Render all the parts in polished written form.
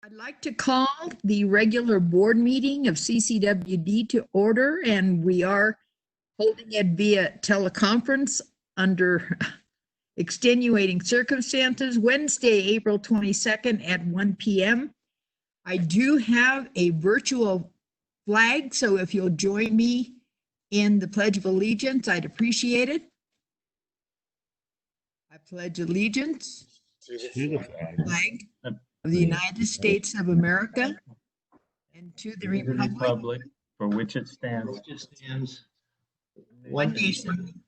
I'd like to call the regular board meeting of CCWD to order, and we are holding it via teleconference under extenuating circumstances, Wednesday, April 22nd at 1 p.m. I do have a virtual flag, so if you'll join me in the Pledge of Allegiance, I'd appreciate it. I pledge allegiance to the flag of the United States of America and to the republic for which it stands, one nation,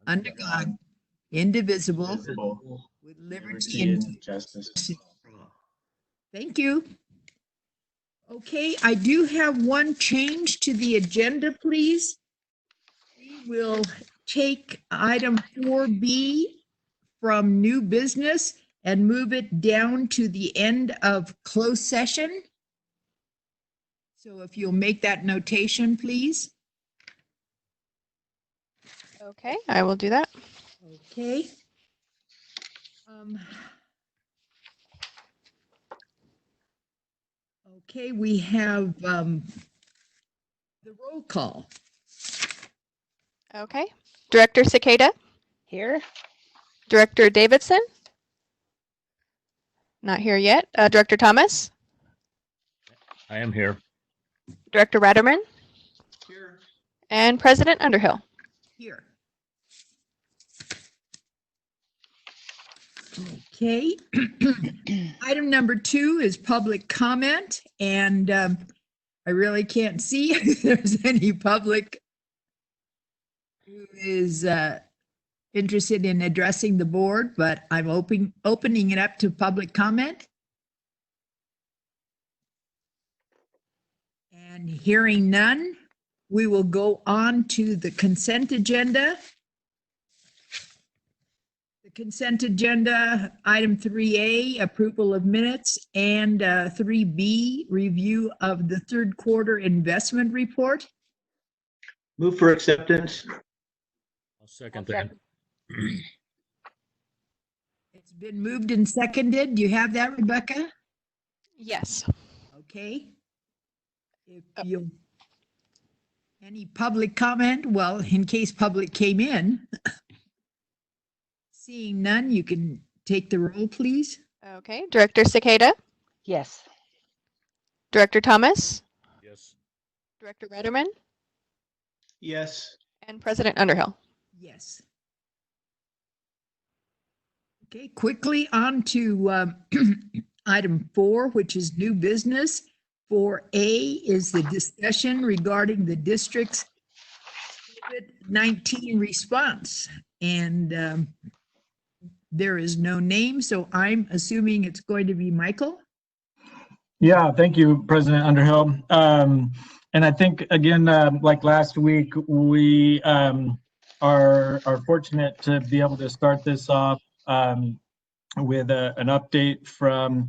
under God, indivisible, with liberty and justice. Thank you. Okay, I do have one change to the agenda, please. We will take item 4B from new business and move it down to the end of closed session. So if you'll make that notation, please. Okay, I will do that. Okay. Okay, we have the roll call. Okay. Director Cicada? Here. Director Davidson? Not here yet. Director Thomas? I am here. Director Ratterman? Here. And President Underhill? Here. Okay. Item number 2 is public comment, and I really can't see if there's any public who is interested in addressing the board, but I'm opening it up to public comment. And hearing none, we will go on to the consent agenda. The consent agenda, item 3A, approval of minutes, and 3B, review of the third quarter investment report. Move for acceptance. I'll second that. It's been moved and seconded. Do you have that, Rebecca? Yes. Okay. If you any public comment, well, in case public came in. Seeing none, you can take the roll, please. Okay. Director Cicada? Yes. Director Thomas? Yes. Director Ratterman? Yes. And President Underhill? Yes. Okay, quickly on to item 4, which is new business. 4A is the discussion regarding the district's COVID-19 response. And there is no name, so I'm assuming it's going to be Michael. Yeah, thank you, President Underhill. And I think, again, like last week, we are fortunate to be able to start this off with an update from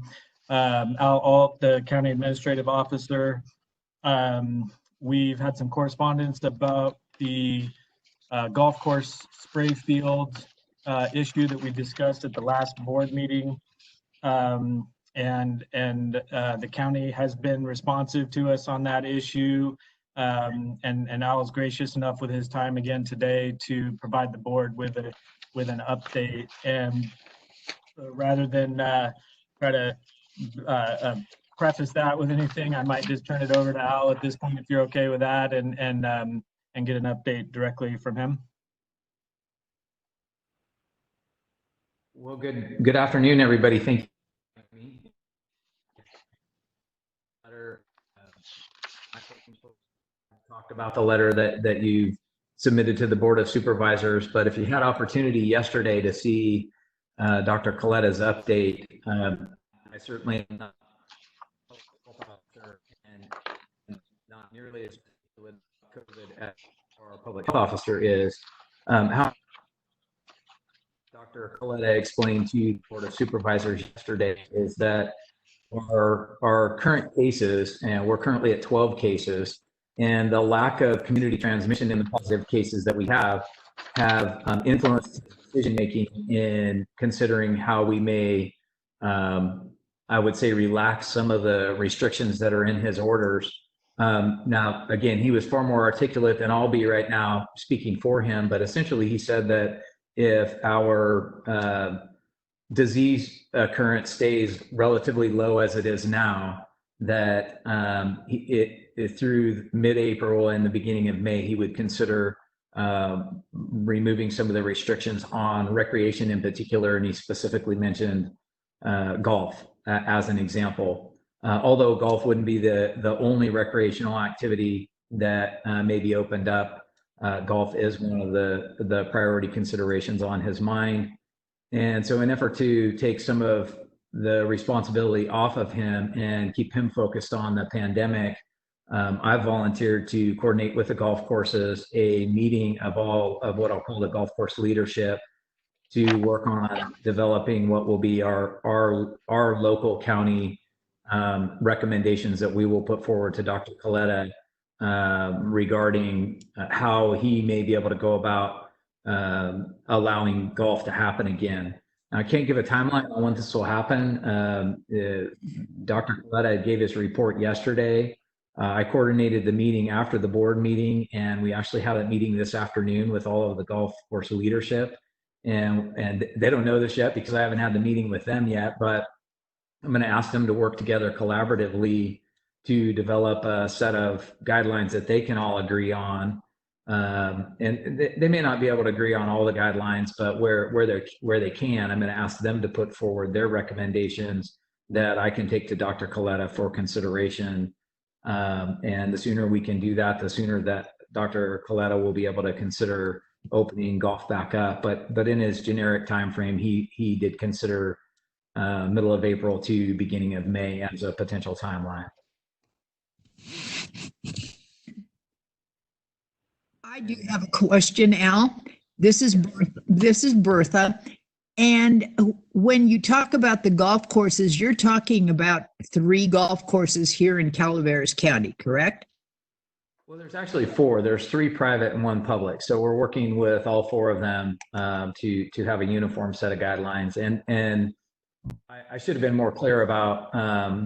Al Alt, the County Administrative Officer. We've had some correspondence about the golf course spray field issue that we discussed at the last board meeting. And the county has been responsive to us on that issue. And Al is gracious enough with his time again today to provide the board with an update. And rather than try to preface that with anything, I might just turn it over to Al at this point, if you're okay with that, and get an update directly from him. Well, good afternoon, everybody. Thank you. I talked about the letter that you submitted to the Board of Supervisors, but if you had opportunity yesterday to see Dr. Coletta's update, I certainly am not and not nearly as with COVID as our public health officer is. How Dr. Coletta explained to the Board of Supervisors yesterday is that our current cases, and we're currently at 12 cases, and the lack of community transmission in the positive cases that we have influenced decision making in considering how we may I would say, relax some of the restrictions that are in his orders. Now, again, he was far more articulate than I'll be right now speaking for him, but essentially he said that if our disease occurrence stays relatively low as it is now, that through mid-April and the beginning of May, he would consider removing some of the restrictions on recreation in particular, and he specifically mentioned golf as an example. Although golf wouldn't be the only recreational activity that may be opened up, golf is one of the priority considerations on his mind. And so in effort to take some of the responsibility off of him and keep him focused on the pandemic, I've volunteered to coordinate with the golf courses a meeting of all of what I'll call the golf course leadership to work on developing what will be our local county recommendations that we will put forward to Dr. Coletta regarding how he may be able to go about allowing golf to happen again. I can't give a timeline on when this will happen. Dr. Coletta gave his report yesterday. I coordinated the meeting after the board meeting, and we actually have a meeting this afternoon with all of the golf course leadership. And they don't know this yet because I haven't had the meeting with them yet, but I'm going to ask them to work together collaboratively to develop a set of guidelines that they can all agree on. And they may not be able to agree on all the guidelines, but where they can, I'm going to ask them to put forward their recommendations that I can take to Dr. Coletta for consideration. And the sooner we can do that, the sooner that Dr. Coletta will be able to consider opening golf back up. But in his generic time frame, he did consider middle of April to beginning of May as a potential timeline. I do have a question, Al. This is Bertha. And when you talk about the golf courses, you're talking about 3 golf courses here in Calaveras County, correct? Well, there's actually 4. There's 3 private and 1 public. So we're working with all 4 of them to have a uniform set of guidelines. And I should have been more clear about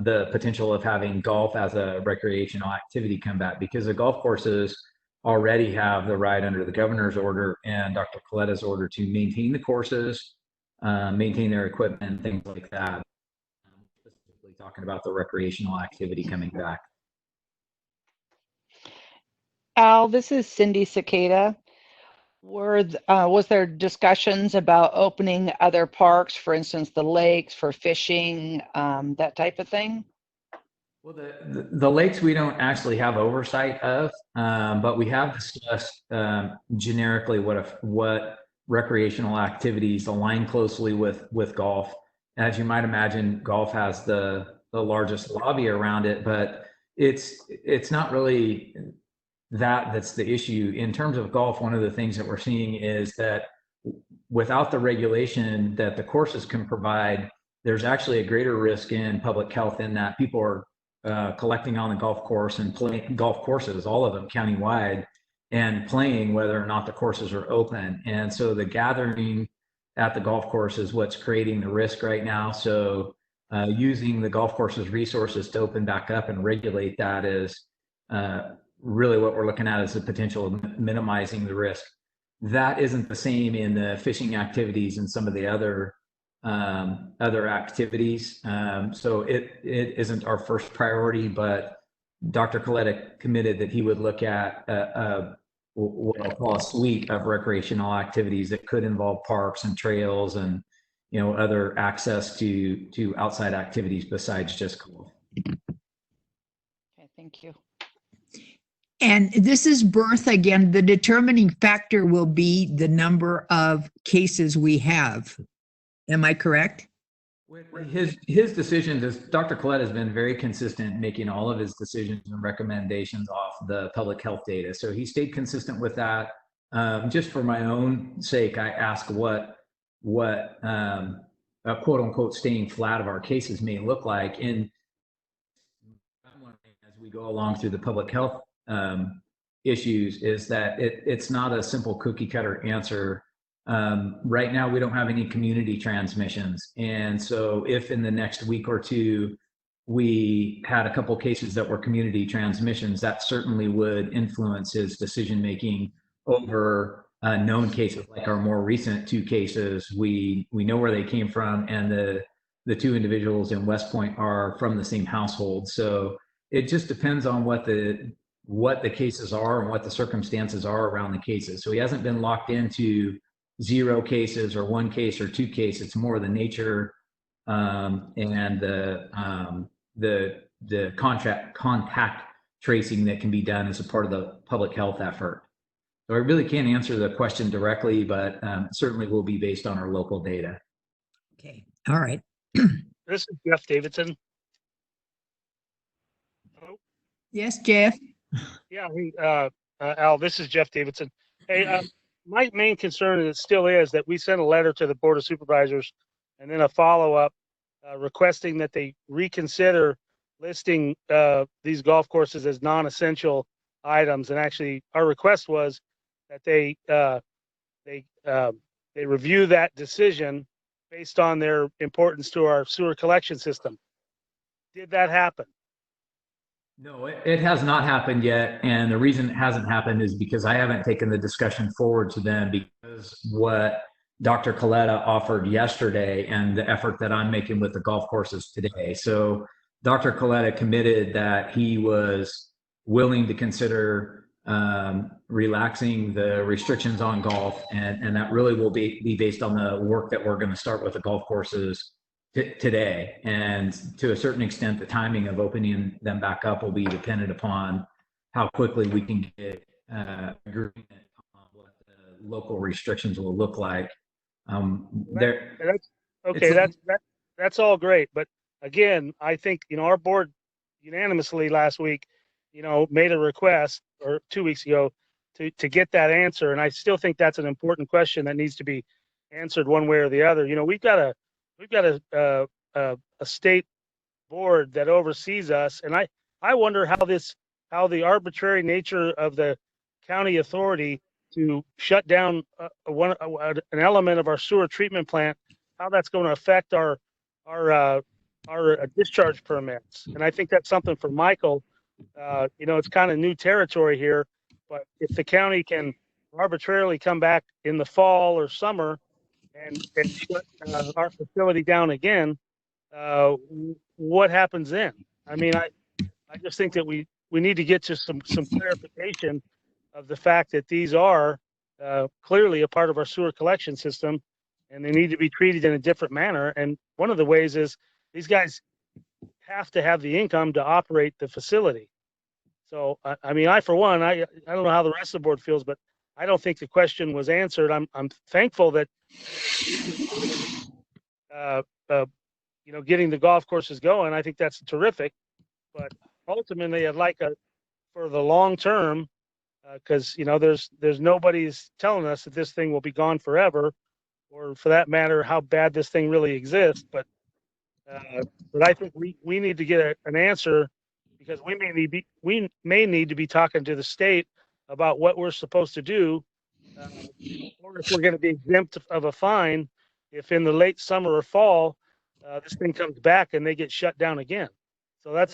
the potential of having golf as a recreational activity come back, because the golf courses already have the right under the governor's order and Dr. Coletta's order to maintain the courses, maintain their equipment, things like that. Specifically talking about the recreational activity coming back. Al, this is Cindy Cicada. Was there discussions about opening other parks, for instance, the lakes for fishing, that type of thing? Well, the lakes we don't actually have oversight of, but we have discussed generically what recreational activities align closely with golf. As you might imagine, golf has the largest lobby around it, but it's not really that's the issue. In terms of golf, one of the things that we're seeing is that without the regulation that the courses can provide, there's actually a greater risk in public health in that people are collecting on the golf course and playing golf courses, all of them countywide, and playing whether or not the courses are open. And so the gathering at the golf course is what's creating the risk right now. So using the golf course's resources to open back up and regulate that is really what we're looking at, is the potential of minimizing the risk. That isn't the same in the fishing activities and some of the other activities. So it isn't our first priority, but Dr. Coletta committed that he would look at what I'll call a suite of recreational activities that could involve parks and trails and other access to outside activities besides just golf. Okay, thank you. And this is Bertha again. The determining factor will be the number of cases we have. Am I correct? His decisions, as Dr. Coletta has been very consistent making all of his decisions and recommendations off the public health data. So he stayed consistent with that. Just for my own sake, I asked what a quote unquote staying flat of our cases may look like. And as we go along through the public health issues, is that it's not a simple cookie cutter answer Right now, we don't have any community transmissions. And so if in the next week or two, we had a couple cases that were community transmissions, that certainly would influence his decision-making over known cases, like our more recent two cases. We know where they came from, and the two individuals in West Point are from the same household. So it just depends on what the cases are and what the circumstances are around the cases. So he hasn't been locked into 0 cases or 1 case or 2 cases. It's more the nature and the contact tracing that can be done as a part of the public health effort. So I really can't answer the question directly, but certainly will be based on our local data. Okay, all right. This is Jeff Davidson. Yes, Jeff? Yeah, hey, Al, this is Jeff Davidson. Hey, my main concern, and it still is, that we sent a letter to the Board of Supervisors and then a follow-up requesting that they reconsider listing these golf courses as non-essential items. And actually, our request was that they review that decision based on their importance to our sewer collection system. Did that happen? No, it has not happened yet. And the reason it hasn't happened is because I haven't taken the discussion forward to them, because what Dr. Coletta offered yesterday and the effort that I'm making with the golf courses today. So Dr. Coletta committed that he was willing to consider relaxing the restrictions on golf, and that really will be based on the work that we're going to start with the golf courses today. And to a certain extent, the timing of opening them back up will be dependent upon how quickly we can get agreement on what the local restrictions will look like. That's all great, but again, I think our board unanimously last week, made a request, or 2 weeks ago, to get that answer, and I still think that's an important question that needs to be answered one way or the other. We've got a state board that oversees us, and I wonder how the arbitrary nature of the county authority to shut down an element of our sewer treatment plant, how that's going to affect our discharge permits. And I think that's something for Michael. It's kind of new territory here, but if the county can arbitrarily come back in the fall or summer and shut our facility down again, what happens then? I mean, I just think that we need to get to some clarification of the fact that these are clearly a part of our sewer collection system, and they need to be treated in a different manner. And one of the ways is these guys have to have the income to operate the facility. So, I mean, for one, I don't know how the rest of the board feels, but I don't think the question was answered. I'm thankful that, getting the golf courses going. I think that's terrific, but ultimately I'd like for the long term, because, there's nobody's telling us that this thing will be gone forever, or for that matter, how bad this thing really exists. But I think we need to get an answer, because we may need to be talking to the state about what we're supposed to do, or if we're going to be exempt of a fine if in the late summer or fall this thing comes back and they get shut down again. So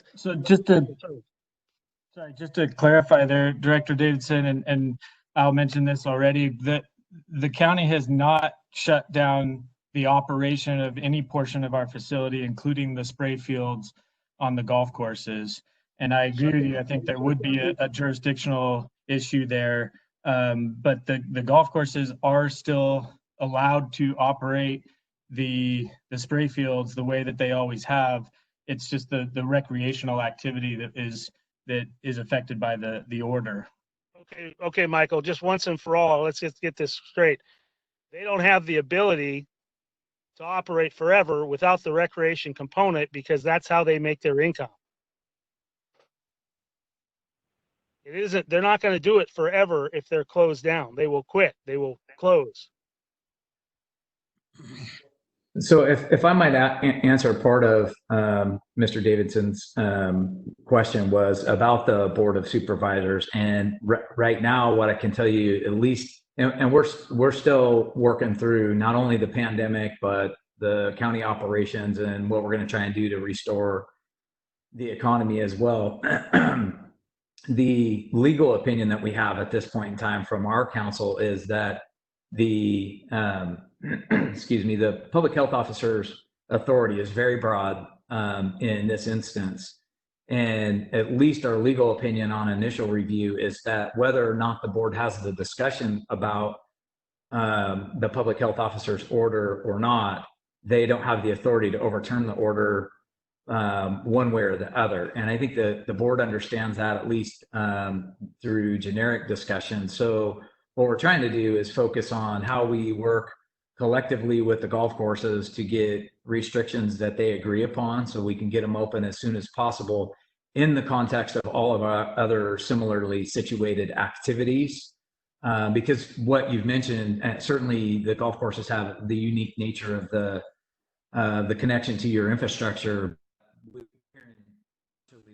just to clarify there, Director Davidson, and I'll mention this already, that the county has not shut down the operation of any portion of our facility, including the spray fields on the golf courses. And I agree with you. I think there would be a jurisdictional issue there. But the golf courses are still allowed to operate the spray fields the way that they always have. It's just the recreational activity that is affected by the order. Okay, Michael, just once and for all, let's just get this straight. They don't have the ability to operate forever without the recreation component, because that's how they make their income. They're not going to do it forever if they're closed down. They will quit. They will close. So if I might answer part of Mr. Davidson's question was about the Board of Supervisors. And right now, what I can tell you, at least and we're still working through not only the pandemic, but the county operations and what we're going to try and do to restore the economy as well. The legal opinion that we have at this point in time from our council is that the excuse me, the public health officer's authority is very broad in this instance. And at least our legal opinion on initial review is that whether or not the board has the discussion about the public health officer's order or not, they don't have the authority to overturn the order one way or the other. And I think the board understands that, at least through generic discussion. So what we're trying to do is focus on how we work collectively with the golf courses to get restrictions that they agree upon so we can get them open as soon as possible in the context of all of our other similarly situated activities. Because what you've mentioned, certainly the golf courses have the unique nature of the connection to your infrastructure. We're hearing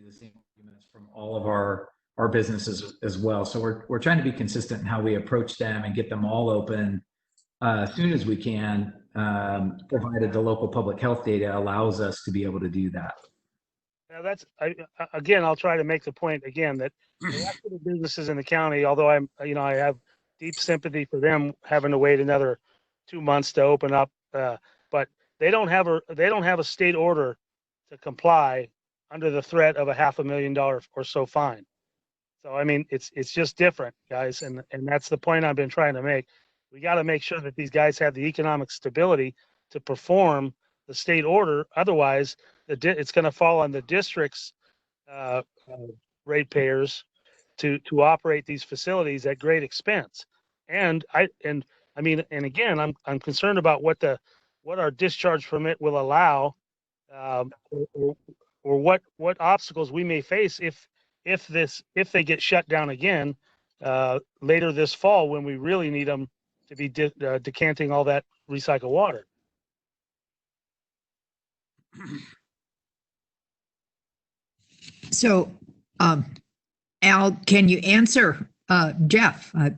the same arguments from all of our businesses as well. So we're trying to be consistent in how we approach them and get them all open as soon as we can, provided the local public health data allows us to be able to do that. Now again, I'll try to make the point again that the rest of the businesses in the county, although I have deep sympathy for them having to wait another 2 months to open up, but they don't have a state order to comply under the threat of a $500,000 or so fine. So I mean, it's just different, guys, and that's the point I've been trying to make. We got to make sure that these guys have the economic stability to perform the state order. Otherwise, it's going to fall on the district's ratepayers to operate these facilities at great expense. And again, I'm concerned about what our discharge permit will allow, or what obstacles we may face if they get shut down again later this fall, when we really need them to be decanting all that recycled water. So, Al, can you answer Jeff? And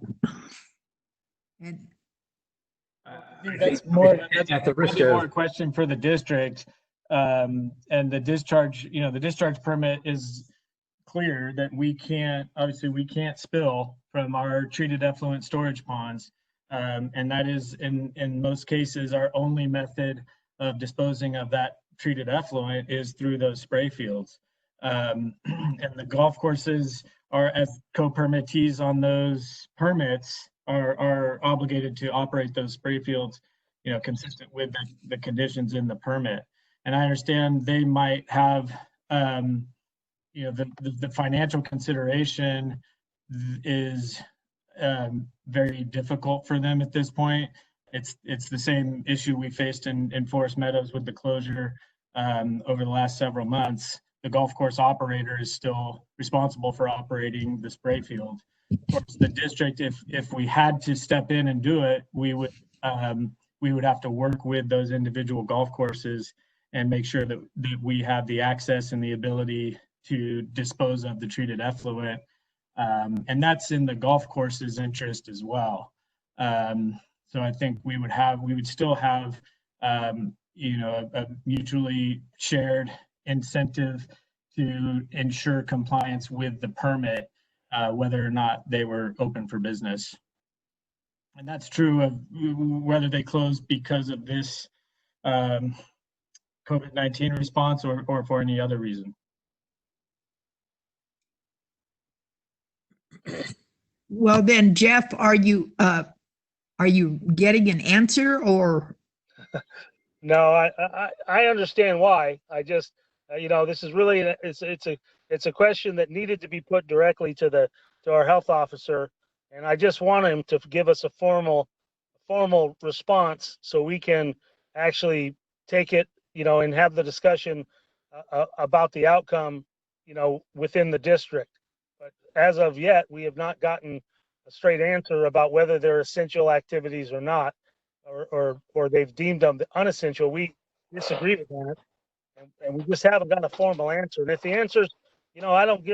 That's more at the risk more a of question for the district. And the discharge, the discharge permit is clear that we can't spill from our treated effluent storage ponds. And that is in most cases, our only method of disposing of that treated effluent is through those spray fields. And the golf courses are, as co-permittees on those permits, are obligated to operate those spray fields, consistent with the conditions in the permit. And I understand they might have, the financial consideration is very difficult for them at this point. It's the same issue we faced in Forest Meadows with the closure over the last several months. The golf course operator is still responsible for operating the spray field. Of course, the district, if we had to step in and do it, we would have to work with those individual golf courses and make sure that we have the access and the ability to dispose of the treated effluent. And that's in the golf course's interest as well. So I think we would still have, a mutually shared incentive to ensure compliance with the permit, whether or not they were open for business. And that's true of whether they closed because of this COVID-19 response or for any other reason. well, then, Jeff, are you getting an answer or? No, I understand why. I just, this is really, it's a question that needed to be put directly to our health officer. And I just want him to give us a formal response so we can actually take it, and have the discussion about the outcome, within the district. But as of yet, we have not gotten a straight answer about whether they're essential activities or not. Or they've deemed them unessential. We disagree with that, and we just haven't got a formal answer. And if the answer's, I don't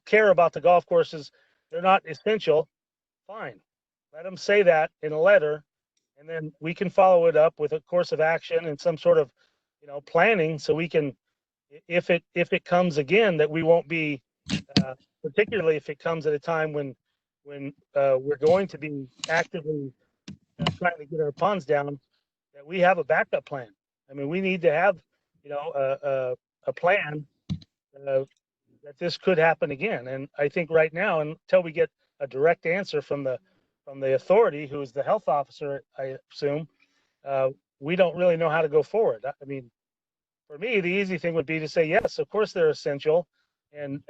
care about the golf courses, they're not essential, fine. let them say that in a letter, and then we can follow it up with a course of action and some sort of, planning, so we can, if it comes again, that we won't be, particularly if it comes at a time when we're going to be actively trying to get our ponds down, that we have a backup plan. I mean, we need to have, a plan that this could happen again. And I think right now, until we get a direct answer from the authority, who is the health officer, I assume, we don't really know how to go forward. I mean, for me, the easy thing would be to say, yes, of course they're essential, and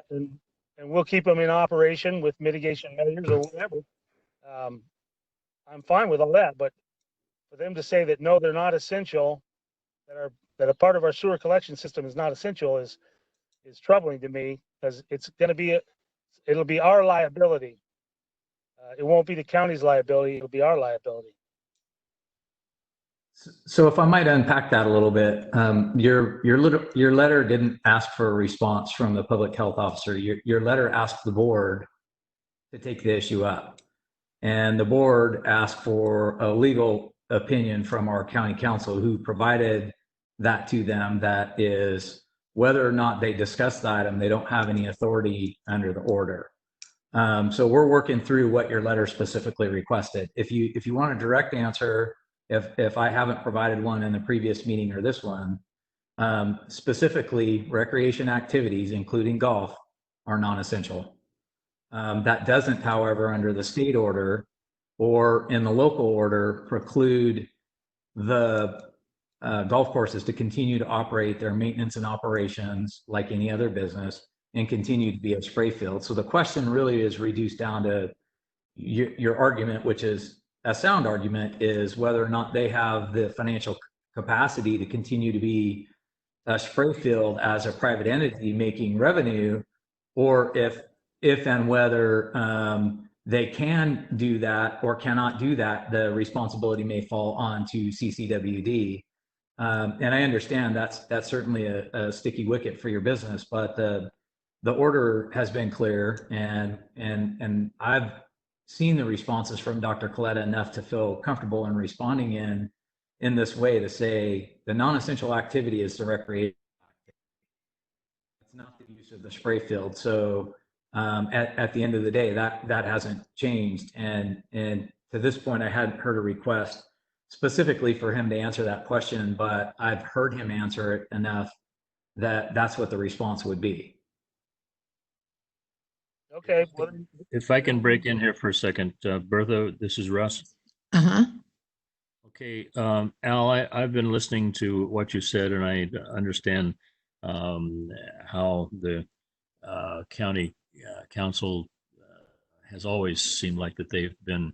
we'll keep them in operation with mitigation measures or whatever. I'm fine with all that, but for them to say that no, they're not essential, that a part of our sewer collection system is not essential is troubling to me, because it's going to be it'll be our liability. It won't be the county's liability; it'll be our liability. So if I might unpack that a little bit, your letter didn't ask for a response from the public health officer. Your letter asked the board to take the issue up, and the board asked for a legal opinion from our county counsel, who provided that to them. That is, whether or not they discuss the item, they don't have any authority under the order. So we're working through what your letter specifically requested. If you want a direct answer, if I haven't provided one in the previous meeting or this one, specifically recreation activities, including golf, are non-essential. That doesn't, however, under the state order or in the local order, preclude the golf courses to continue to operate their maintenance and operations like any other business and continue to be a spray field. So the question really is reduced down to your argument, which is a sound argument, is whether or not they have the financial capacity to continue to be a spray field as a private entity making revenue, or if and whether they can do that or cannot do that, the responsibility may fall onto CCWD. And I understand that's certainly a sticky wicket for your business, but the order has been clear, and I've seen the responses from Dr. Coletta enough to feel comfortable in responding in this way, to say the non-essential activity is the recreation. It's not the use of the spray field. So at the end of the day, that hasn't changed. And to this point, I hadn't heard a request specifically for him to answer that question, but I've heard him answer it enough that that's what the response would be. Okay. If I can break in here for a second, Bertha, this is Russ. Uh-huh. Okay, Al, I've been listening to what you said, and I understand how the county council has always seemed like that they've been,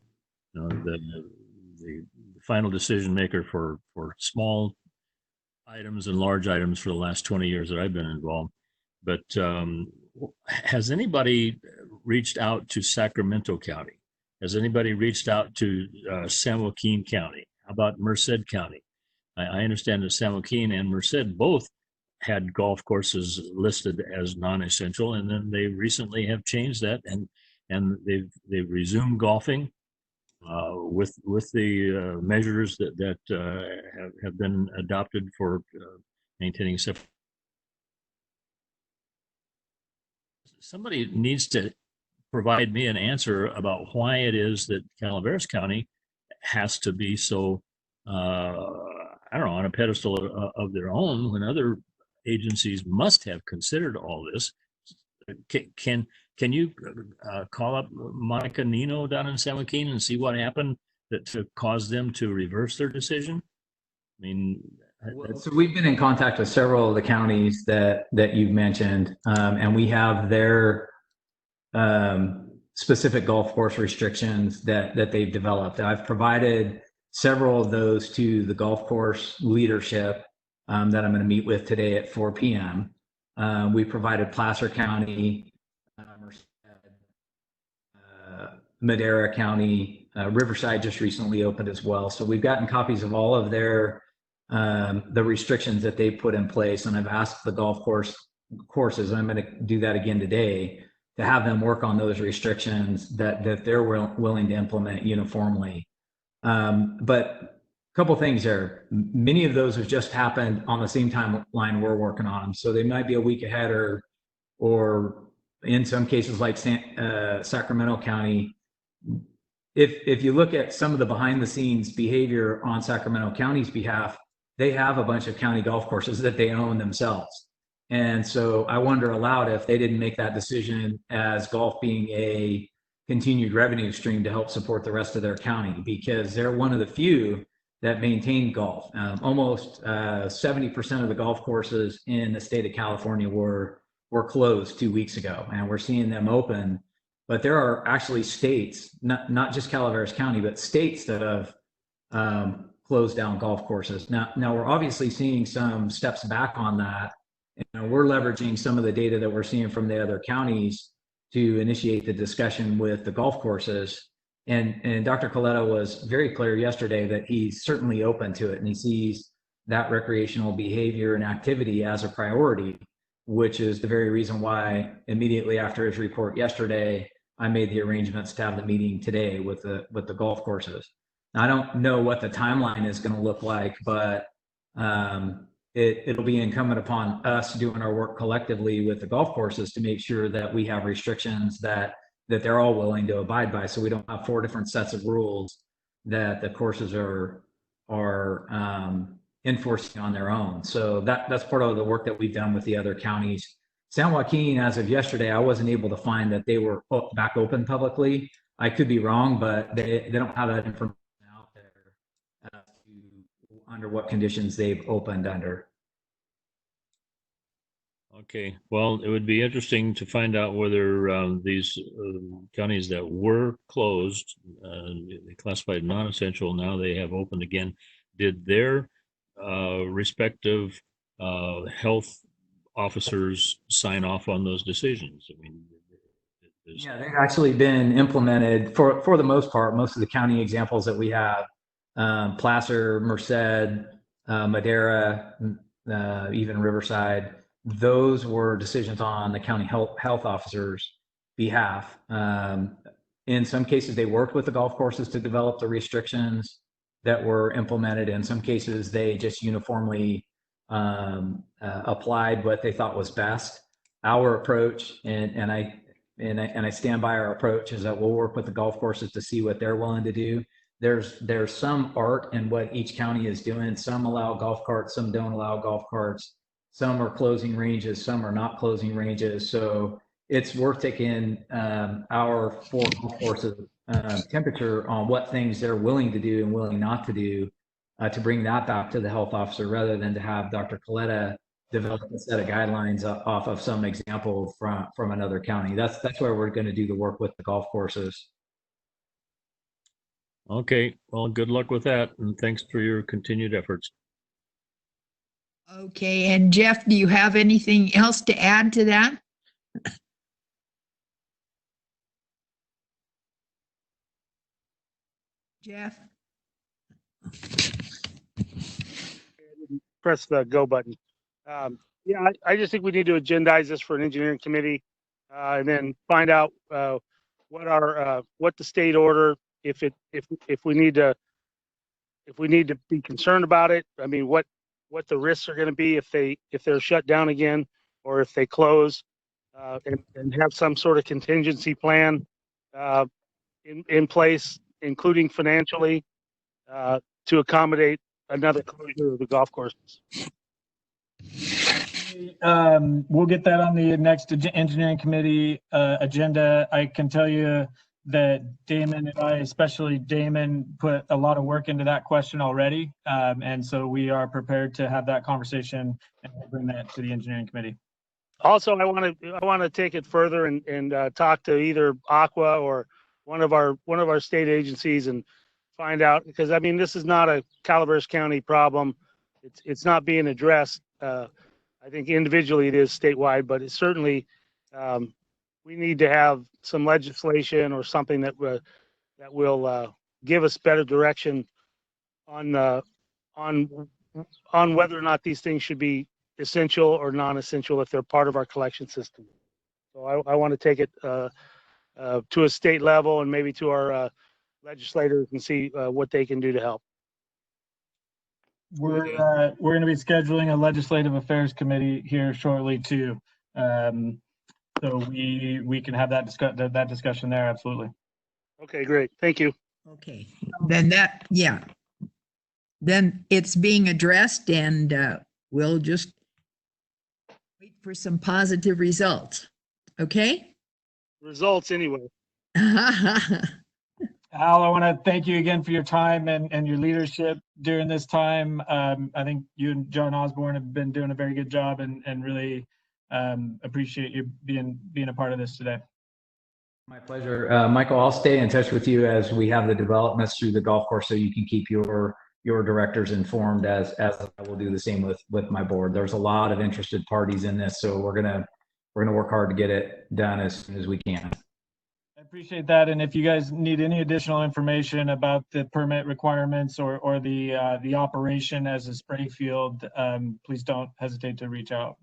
the final decision maker for small items and large items for the last 20 years that I've been involved. But has anybody reached out to Sacramento County? Has anybody reached out to San Joaquin County? How about Merced County? I understand that San Joaquin and Merced both had golf courses listed as non-essential, and then they recently have changed that, and they've resumed golfing with the measures that have been adopted for maintaining separate. Somebody needs to provide me an answer about why it is that Calaveras County has to be so, I don't know, on a pedestal of their own, when other agencies must have considered all this. Can you call up Monica Nino down in San Joaquin and see what happened to cause them to reverse their decision? I mean, so we've been in contact with several of the counties that you've mentioned, and we have their specific golf course restrictions that they've developed. I've provided several of those to the golf course leadership that I'm going to meet with today at 4 p.m. We provided Placer County, Madera County, Riverside just recently opened as well. So we've gotten copies of all of their the restrictions that they put in place, and I've asked the golf courses, and I'm going to do that again today, to have them work on those restrictions that they're willing to implement uniformly. But a couple things there. Many of those have just happened on the same timeline we're working on them, so they might be a week ahead, or in some cases like Sacramento County. If you look at some of the behind the scenes behavior on Sacramento County's behalf, they have a bunch of county golf courses that they own themselves. And so I wonder aloud if they didn't make that decision as golf being a continued revenue stream to help support the rest of their county, because they're one of the few that maintain golf. Almost 70% of the golf courses in the state of California were closed 2 weeks ago, and we're seeing them open. But there are actually states, not just Calaveras County, but states that have closed down golf courses. Now we're obviously seeing some steps back on that. And we're leveraging some of the data that we're seeing from the other counties to initiate the discussion with the golf courses. And Dr. Coletta was very clear yesterday that he's certainly open to it, and he sees that recreational behavior and activity as a priority, which is the very reason why immediately after his report yesterday, I made the arrangements to have the meeting today with the golf courses. Now, I don't know what the timeline is going to look like, but it'll be incumbent upon us doing our work collectively with the golf courses to make sure that we have restrictions that they're all willing to abide by, so we don't have 4 different sets of rules that the courses are enforcing on their own. So that's part of the work that we've done with the other counties. San Joaquin, as of yesterday, I wasn't able to find that they were back open publicly. I could be wrong, but they don't have that information out there under what conditions they've opened under. Okay, well, it would be interesting to find out whether these counties that were closed, classified non-essential, now they have opened again, did their respective health officers sign off on those decisions? I mean, yeah, they've actually been implemented for the most part. Most of the county examples that we have, Placer, Merced, Madera, even Riverside, those were decisions on the county health officers' behalf. In some cases, they worked with the golf courses to develop the restrictions that were implemented. In some cases, they just uniformly applied what they thought was best. Our approach, and I stand by our approach, is that we'll work with the golf courses to see what they're willing to do. There's some art in what each county is doing. Some allow golf carts, some don't allow golf carts. Some are closing ranges, some are not closing ranges. So it's worth taking our 4 golf courses temperature on what things they're willing to do and willing not to do to bring that back to the health officer, rather than to have Dr. Coletta develop a set of guidelines off of some example from another county. That's where we're going to do the work with the golf courses. okay, well, good luck with that, and thanks for your continued efforts. Okay, and Jeff, do you have anything else to add to that? Jeff? Press the go button. Yeah, I just think we need to agendize this for an engineering committee, and then find out what the state order, if we need to be concerned about it. I mean, what the risks are going to be if they're shut down again, or if they close, and have some sort of contingency plan in place, including financially, to accommodate another closure of the golf courses. We'll get that on the next engineering committee agenda. I can tell you that Damon and I, especially Damon, put a lot of work into that question already. And so we are prepared to have that conversation and bring that to the engineering committee. Also, I want to take it further and talk to either Aqua or one of our state agencies and find out, because I mean, this is not a Calaveras County problem. It's not being addressed. I think individually it is statewide, but it's certainly we need to have some legislation or something that will give us better direction on whether or not these things should be essential or non-essential if they're part of our collection system. So I want to take it to a state level and maybe to our legislators and see what they can do to help. We're going to be scheduling a legislative affairs committee here shortly too. So we can have that discussion there. Absolutely. Okay, great. Thank you. Okay, then then it's being addressed, and we'll just wait for some positive results. Okay? Results anyway. Al, I want to thank you again for your time and your leadership during this time. I think you and John Osborne have been doing a very good job, and really appreciate you being a part of this today. My pleasure. Michael, I'll stay in touch with you as we have the developments through the golf course, so you can keep your directors informed, as I will do the same with my board. There's a lot of interested parties in this, so we're gonna work hard to get it done as soon as we can. I appreciate that. And if you guys need any additional information about the permit requirements or the operation as a spray field, please don't hesitate to reach out.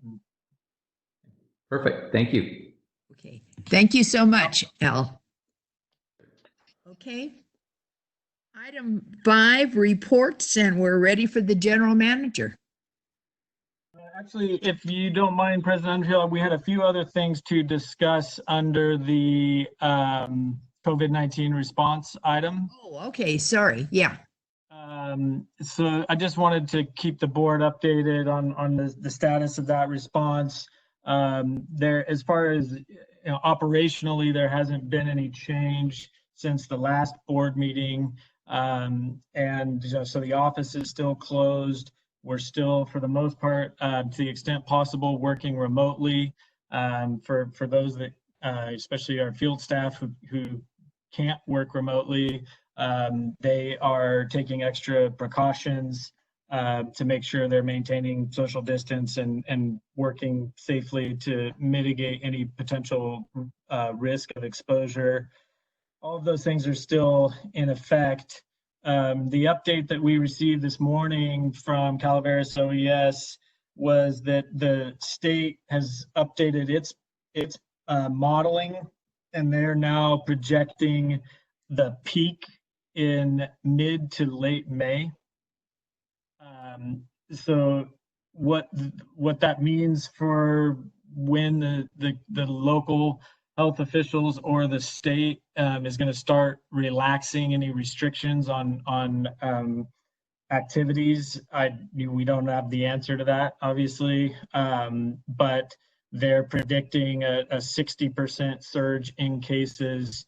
Perfect. Thank you. Okay, thank you so much, Al. Okay. Item 5, reports, and we're ready for the general manager. Actually, if you don't mind, President Underhill, we had a few other things to discuss under the COVID-19 response item. Oh, okay, sorry, yeah. So I just wanted to keep the board updated on the status of that response. There, as far as operationally, there hasn't been any change since the last board meeting, and so the office is still closed. We're still, for the most part, to the extent possible, working remotely. For those that, especially our field staff who can't work remotely, they are taking extra precautions to make sure they're maintaining social distance and working safely to mitigate any potential risk of exposure. All of those things are still in effect. The update that we received this morning from Calaveras OES was that the state has updated its modeling, and they're now projecting the peak in mid to late May. So what that means for when the local health officials or the state is going to start relaxing any restrictions on activities, we don't have the answer to that, obviously, but they're predicting a 60% surge in cases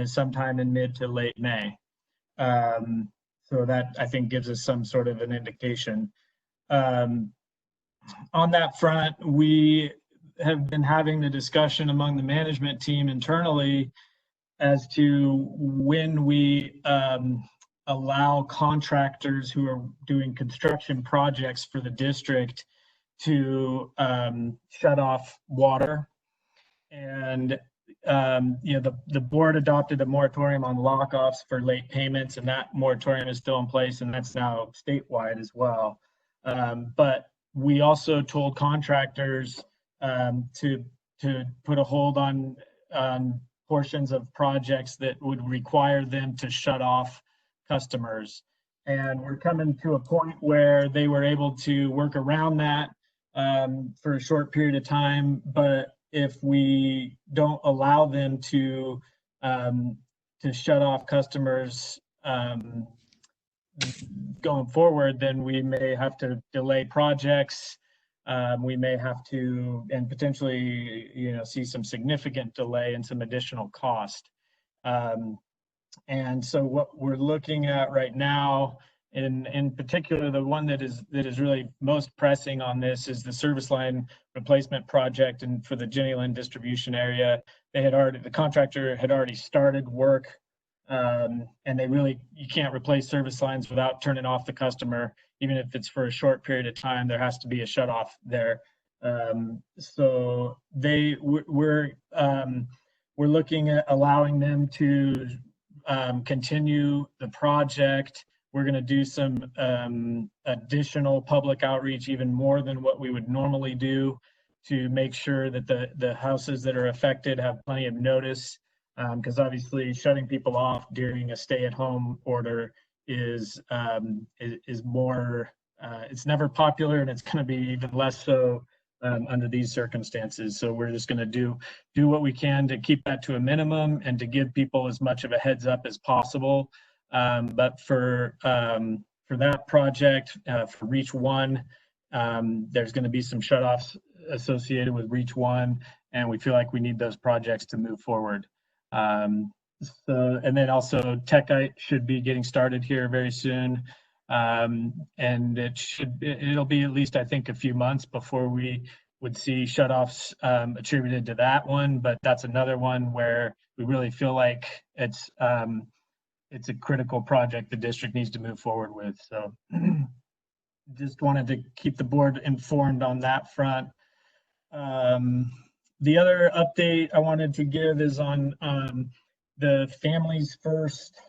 sometime in mid to late May. So that, I think, gives us some sort of an indication. On that front, we have been having the discussion among the management team internally as to when we allow contractors who are doing construction projects for the district to shut off water. And the board adopted a moratorium on lockoffs for late payments, and that moratorium is still in place, and that's now statewide as well. But we also told contractors to put a hold on portions of projects that would require them to shut off customers. And we're coming to a point where they were able to work around that for a short period of time. But if we don't allow them to shut off customers going forward, then we may have to delay projects. We may have to, and potentially, see some significant delay and some additional cost. And so what we're looking at right now, in particular, the one that is really most pressing on this is the service line replacement project, and for the Jenny Lind distribution area, the contractor had already started work, and you can't replace service lines without turning off the customer. Even if it's for a short period of time, there has to be a shut off there. So we're looking at allowing them to continue the project. We're going to do some additional public outreach, even more than what we would normally do, to make sure that the houses that are affected have plenty of notice, because obviously shutting people off during a stay-at-home order is more, it's never popular, and it's going to be even less so under these circumstances. So we're just going to do what we can to keep that to a minimum and to give people as much of a heads up as possible. But for that project, for Reach 1, there's going to be some shutoffs associated with Reach 1, and we feel like we need those projects to move forward. And then also Techite should be getting started here very soon. And it'll be at least, I think, a few months before we would see shutoffs attributed to that one. But that's another one where we really feel like it's a critical project the district needs to move forward with. So just wanted to keep the board informed on that front. The other update I wanted to give is on the Families First,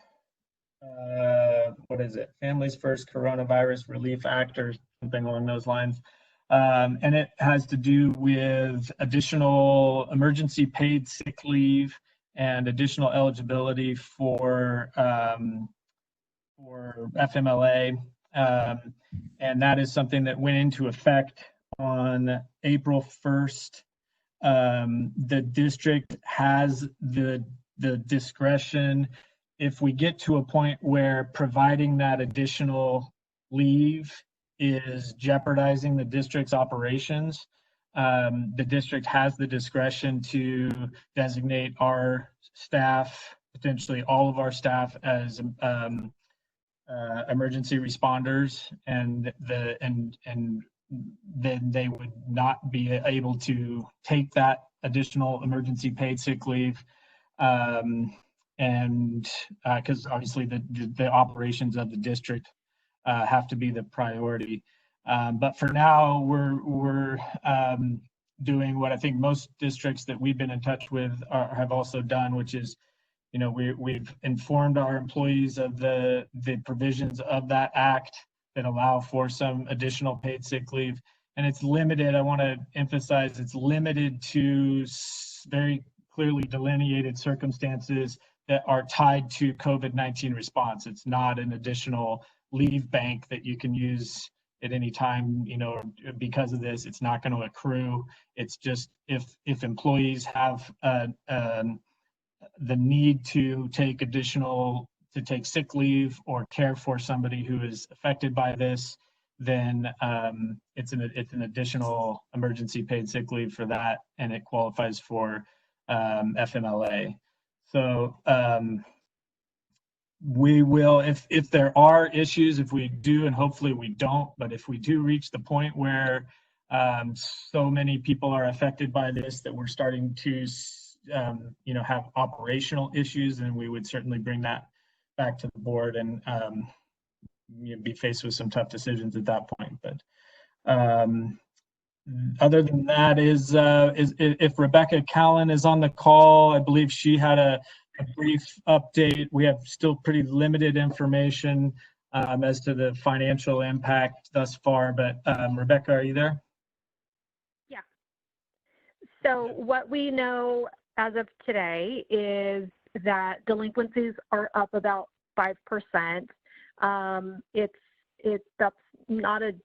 what is it? Families First Coronavirus Relief Act or something along those lines. And it has to do with additional emergency paid sick leave and additional eligibility for FMLA. And that is something that went into effect on April 1st. The district has the discretion, if we get to a point where providing that additional leave is jeopardizing the district's operations, the district has the discretion to designate our staff, potentially all of our staff, as emergency responders, and then they would not be able to take that additional emergency paid sick leave, and because obviously the operations of the district have to be the priority. But for now, we're doing what I think most districts that we've been in touch with have also done, which is, you know, we've informed our employees of the provisions of that act that allow for some additional paid sick leave. And it's limited, I want to emphasize, it's limited to very clearly delineated circumstances that are tied to COVID-19 response. It's not an additional leave bank that you can use at any time, you know, because of this. It's not going to accrue. It's just if employees have the need to take sick leave or care for somebody who is affected by this, then it's an additional emergency paid sick leave for that, and it qualifies for FMLA. So we will, if there are issues, if we do, and hopefully we don't, but if we do reach the point where so many people are affected by this that we're starting to you know, have operational issues, then we would certainly bring that back to the board and you know, be faced with some tough decisions at that point. But other than that, is if Rebecca Callan is on the call, I believe she had a brief update. We have still pretty limited information as to the financial impact thus far, but Rebecca, are you there? Yeah. So what we know as of today is that delinquencies are up about 5%. That's not a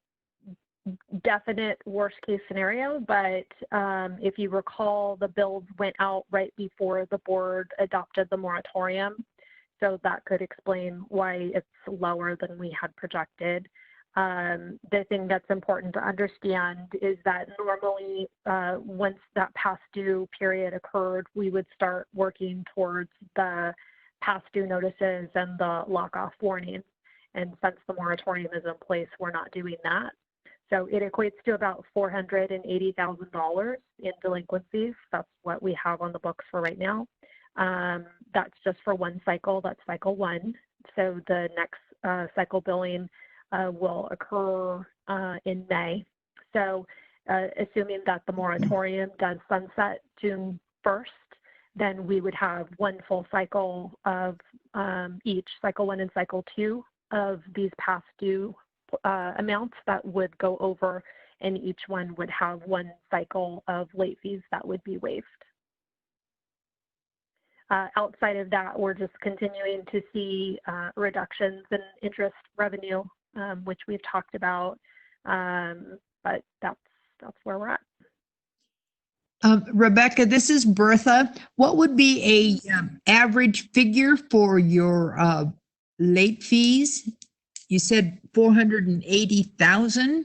definite worst case scenario, but if you recall, the bills went out right before the board adopted the moratorium. So that could explain why it's lower than we had projected. The thing that's important to understand is that normally once that past due period occurred, we would start working towards the past due notices and the lock-off warnings. And since the moratorium is in place, we're not doing that. So it equates to about $480,000 in delinquencies. That's what we have on the books for right now. That's just for one cycle. That's cycle one. So the next cycle billing will occur in May. So assuming that the moratorium does sunset June 1st, then we would have one full cycle of each, cycle one and cycle two, of these past due amounts that would go over and each one would have one cycle of late fees that would be waived. Outside of that, we're just continuing to see reductions in interest revenue, which we've talked about, but that's where we're at. Rebecca, this is Bertha. What would be a average figure for your late fees? You said 480,000.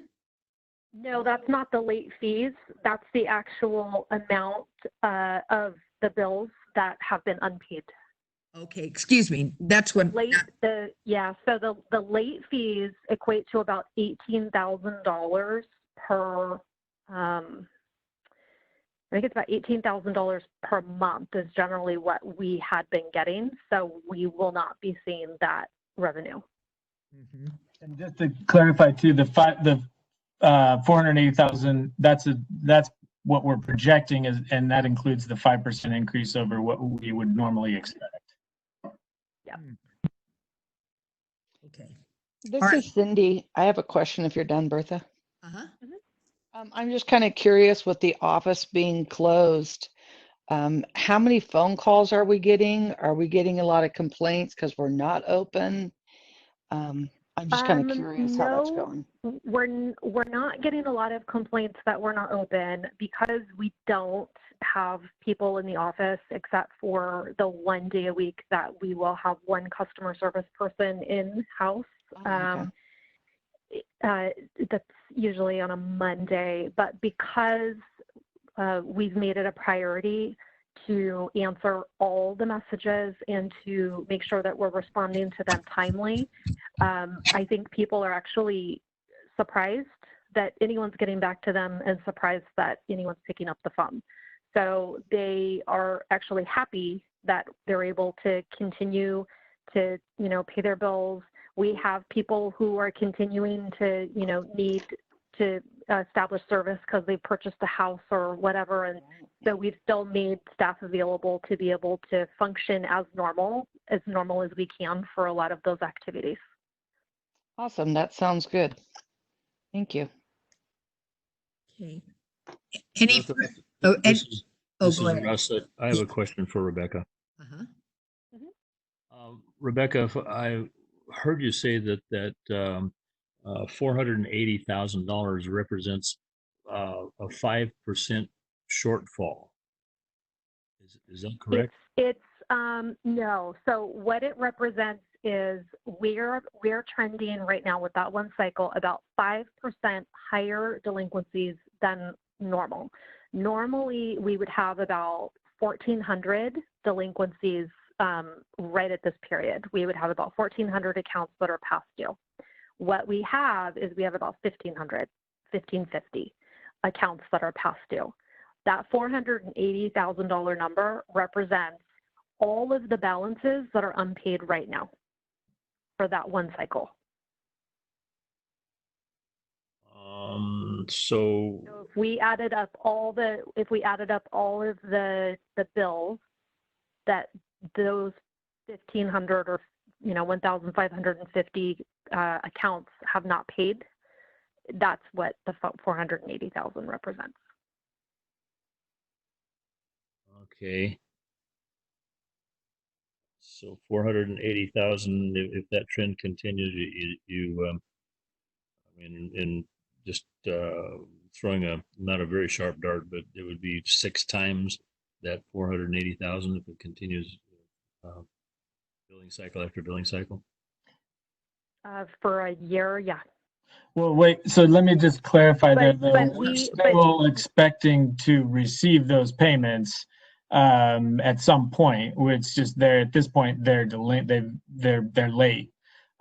No, that's not the late fees. That's the actual amount of the bills that have been unpaid. Okay, excuse me. That's what. So the late fees equate to about $18,000 per. I think it's about $18,000 per month is generally what we had been getting. So we will not be seeing that revenue. Mm-hmm. And just to clarify too, the 480,000. That's what we're projecting, and that includes the 5% increase over what we would normally expect. Yeah. Okay. This All is Cindy. I have a question if you're done, Bertha. Uh-huh. I'm just kind of curious with the office being closed. How many phone calls are we getting? Are we getting a lot of complaints because we're not open? I'm just kind of curious how that's going. We're not getting a lot of complaints that we're not open because we don't have people in the office except for the 1 day a week that we will have one customer service person in-house. Okay. That's usually on a Monday, but because we've made it a priority to answer all the messages and to make sure that we're responding to them timely, I think people are actually surprised that anyone's getting back to them and surprised that anyone's picking up the phone. So they are actually happy that they're able to continue to, pay their bills. We have people who are continuing to, need to establish service because they purchased a house or whatever. And so we've still made staff available to be able to function as normal as we can for a lot of those activities. Awesome. That sounds good. Thank you. Okay. Any? Bertha, this go is ahead. Russ. I have a question for Rebecca. Uh-huh. Rebecca, if I heard you say that $480,000 represents a 5% shortfall. Is that correct? It's no. So what it represents is we're trending right now with that one cycle about 5% higher delinquencies than normal. Normally, we would have about 1,400 delinquencies right at this period. We would have about 1,400 accounts that are past due. What we have is we have about 1,550 accounts that are past due. That $480,000 number represents all of the balances that are unpaid right now for that one cycle. So if we added up all of the bills that those 1,500 or 1,550 accounts have not paid, that's what the 480,000 represents. okay. So 480,000. If that trend continues, in just throwing not a very sharp dart, but it would be 6 times that 480,000 if it continues billing cycle after billing cycle. For a year, yeah. Well, wait, so let me just clarify there, though. We're still expecting to receive those payments at some point, which just at this point, they're late.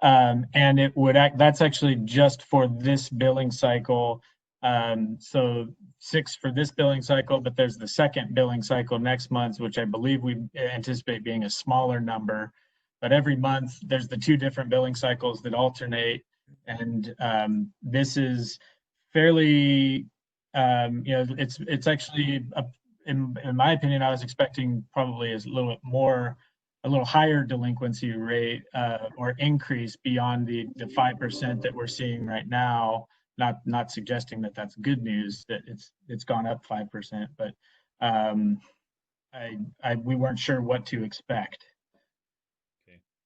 And it would that's actually just for this billing cycle. So 6 for this billing cycle, but there's the second billing cycle next month, which I believe we anticipate being a smaller number. But every month, there's the 2 different billing cycles that alternate. And this is fairly, it's actually, in my opinion, I was expecting probably a little higher delinquency rate or increase beyond the 5% that we're seeing right now. not suggesting that that's good news that it's gone up 5%, but we weren't sure what to expect.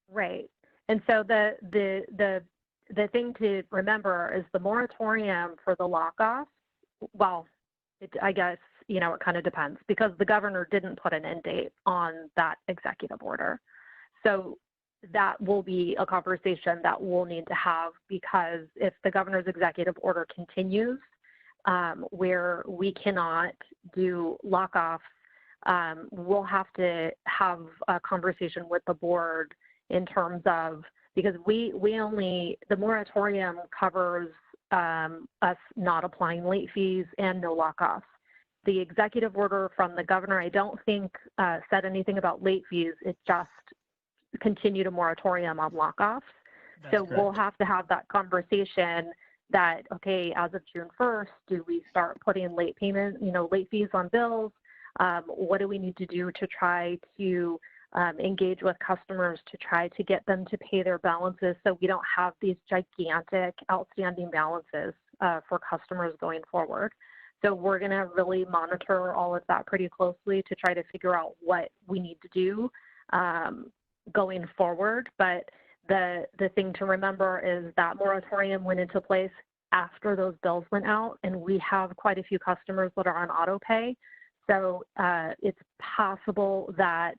Right. And so the thing to remember is the moratorium for the lockoff, well, I guess, it kind of depends because the governor didn't put an end date on that executive order. So that will be a conversation that we'll need to have because if the governor's executive order continues, where we cannot do lockoffs, we'll have to have a conversation with the board in terms of, because the moratorium covers us not applying late fees and no lockoffs. The executive order from the governor, I don't think said anything about late fees. It just continued a moratorium on lockoffs. So we'll have to have that conversation that, okay, as of June 1st, do we start putting late payment, late fees on bills? What do we need to do to try to engage with customers to try to get them to pay their balances so we don't have these gigantic outstanding balances for customers going forward. So we're going to really monitor all of that pretty closely to try to figure out what we need to do going forward. But the thing to remember is that moratorium went into place after those bills went out, and we have quite a few customers that are on auto pay. So it's possible that,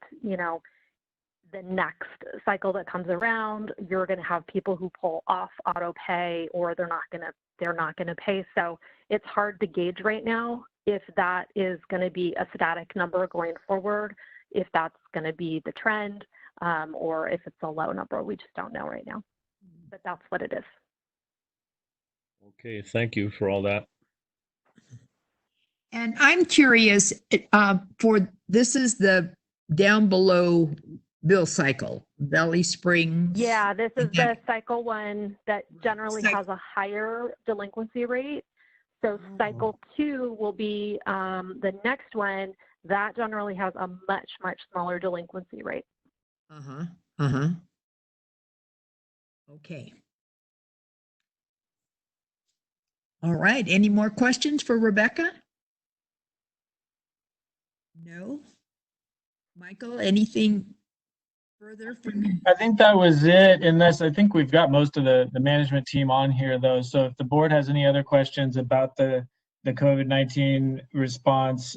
the next cycle that comes around, you're going to have people who pull off auto pay or they're not going to pay. So it's hard to gauge right now if that is going to be a static number going forward, if that's going to be the trend, or if it's a low number. We just don't know right now, but that's what it is. Okay, thank you for all that. And I'm curious, this is the down below bill cycle, Valley Springs. Yeah, this is the cycle one that generally has a higher delinquency rate. So cycle 2 will be the next one that generally has a much, much smaller delinquency rate. Okay. All right. Any more questions for Rebecca? No? Michael, anything further from you? I think that was it. Unless I think we've got most of the management team on here though. So if the board has any other questions about the COVID-19 response,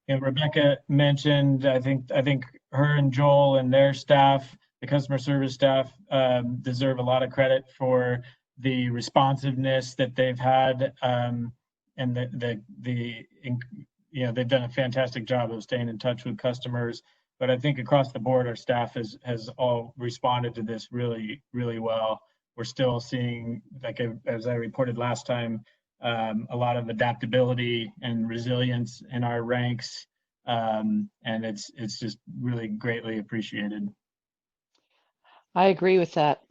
Rebecca mentioned, I think her and Joel and their staff, the customer service staff, deserve a lot of credit for the responsiveness that they've had, and they've done a fantastic job of staying in touch with customers. But I think across the board, our staff has all responded to this really, really well. We're still seeing, like as I reported last time, a lot of adaptability and resilience in our ranks, and it's just really greatly appreciated. I agree with that.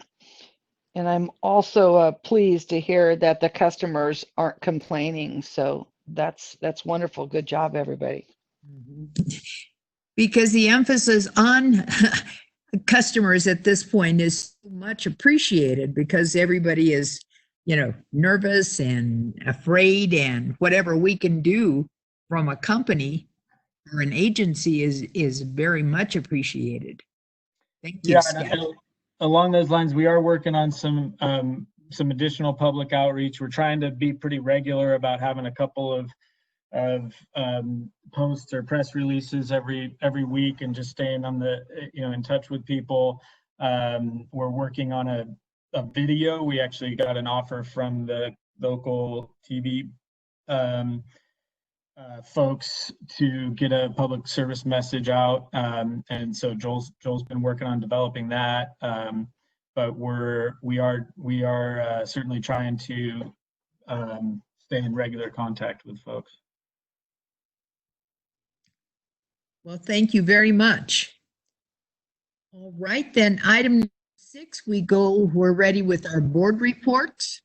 And I'm also pleased to hear that the customers aren't complaining. So that's wonderful. Good job, everybody. Because the emphasis on customers at this point is much appreciated because everybody is, nervous and afraid, and whatever we can do from a company or an agency is very much appreciated. Thank you. Yeah, along those lines, we are working on some additional public outreach. We're trying to be pretty regular about having a couple of posts or press releases every week and just staying on in touch with people. We're working on a video. We actually got an offer from the local TV folks to get a public service message out, and so Joel's been working on developing that. But we are certainly trying to stay in regular contact with folks. Well, thank you very much. All right, then item 6, we're ready with our board reports.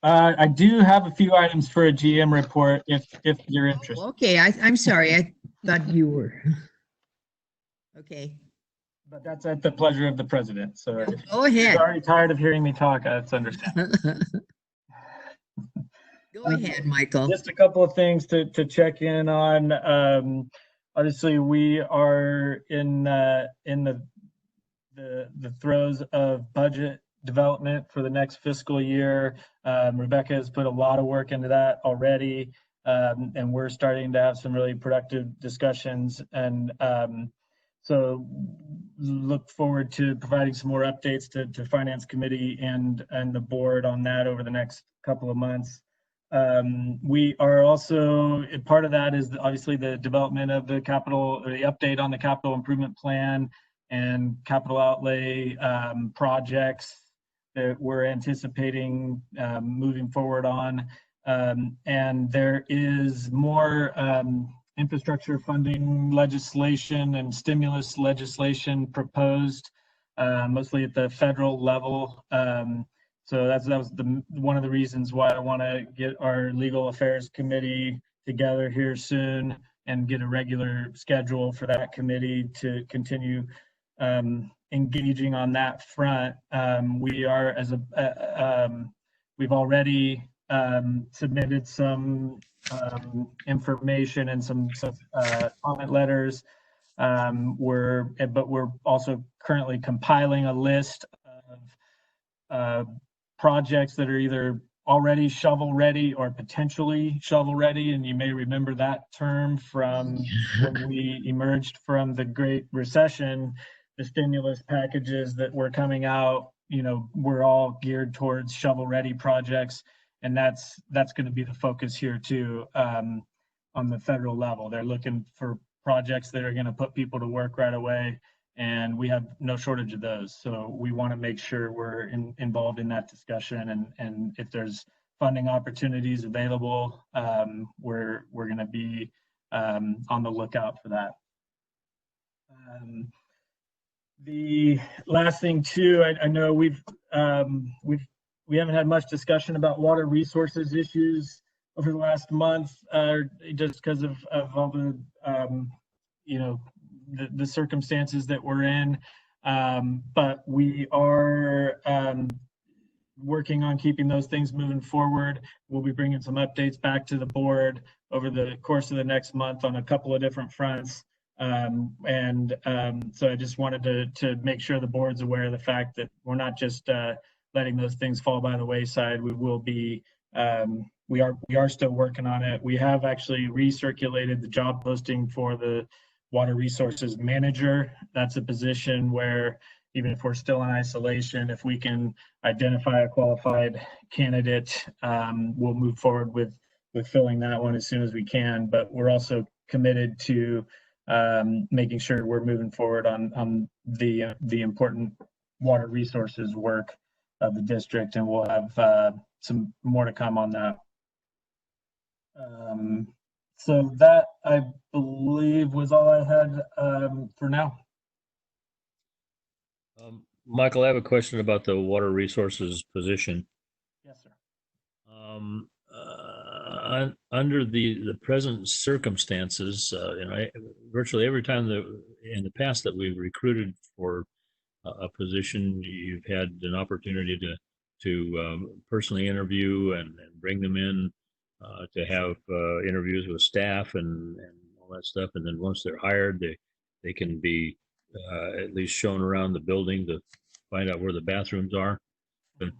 I do have a few items for a GM report if you're interested. Okay, I'm sorry. I thought you were. Okay. But that's at the pleasure of the president. So if Go you're ahead. already tired of hearing me talk, that's understandable. Go ahead, Michael. Just a couple of things to check in on. Obviously, we are in the throes of budget development for the next fiscal year. Rebecca has put a lot of work into that already, and we're starting to have some really productive discussions. And so look forward to providing some more updates to Finance Committee and the board on that over the next couple of months. We are also, part of that is obviously the development of the capital, or the update on the capital improvement plan and capital outlay projects that we're anticipating moving forward on. And there is more infrastructure funding legislation and stimulus legislation proposed, mostly at the federal level. So that was one of the reasons why I want to get our Legal Affairs Committee together here soon and get a regular schedule for that committee to continue engaging on that front. We are we've already submitted some information and some comment letters. But we're also currently compiling a list of projects that are either already shovel ready or potentially shovel ready. And you may remember that term from when we emerged from the Great Recession. The stimulus packages that were coming out, were all geared towards shovel ready projects. And that's going to be the focus here too, on the federal level. They're looking for projects that are going to put people to work right away. And we have no shortage of those. So we want to make sure we're involved in that discussion. And if there's funding opportunities available, we're going to be on the lookout for that. The last thing too, I know we haven't had much discussion about water resources issues over the last month, just because of all the the circumstances that we're in. But we are working on keeping those things moving forward. We'll be bringing some updates back to the board over the course of the next month on a couple of different fronts. So I just wanted to make sure the board's aware of the fact that we're not just letting those things fall by the wayside. We will be, we are still working on it. We have actually recirculated the job posting for the water resources manager. That's a position where even if we're still in isolation, if we can identify a qualified candidate, we'll move forward with filling that one as soon as we can. But we're also committed to making sure we're moving forward on the important water resources work of the district, and we'll have some more to come on that. So that, I believe, was all I had for now. Michael, I have a question about the water resources position. Yes, sir. Under the present circumstances, virtually every time in the past that we've recruited for a position, you've had an opportunity to personally interview and bring them in, to have interviews with staff and all that stuff. And then once they're hired, they can be at least shown around the building to find out where the bathrooms are. But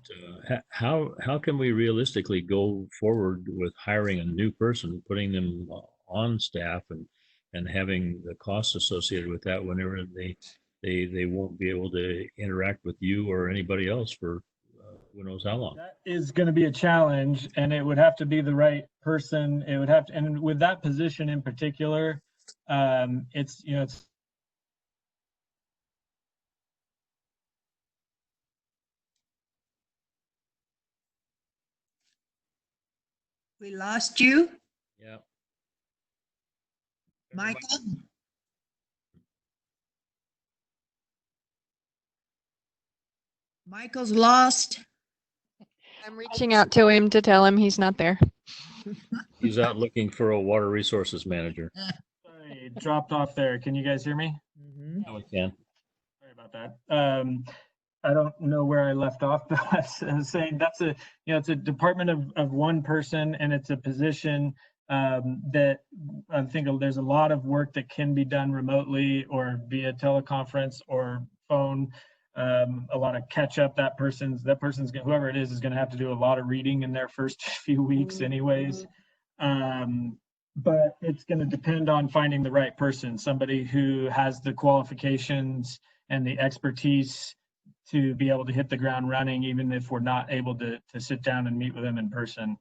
how can we realistically go forward with hiring a new person, putting them on staff and having the costs associated with that whenever they won't be able to interact with you or anybody else for who knows how long? That is going to be a challenge, and it would have to be the right person. It would have to, and with that position in particular, it's We lost you, Yeah. Michael? Michael's lost. I'm reaching out to him to tell him he's not there. He's out looking for a water resources manager. Sorry, it dropped off there. Can you guys hear me? Mhm. Now we can. All about that. I don't know where I left off, but I was saying that's it's a department of one person, and it's a position that I think there's a lot of work that can be done remotely or via teleconference or phone. A lot of catch up. That person's whoever it is going to have to do a lot of reading in their first few weeks, anyways. But it's going to depend on finding the right person, somebody who has the qualifications and the expertise to be able to hit the ground running, even if we're not able to sit down and meet with them in person.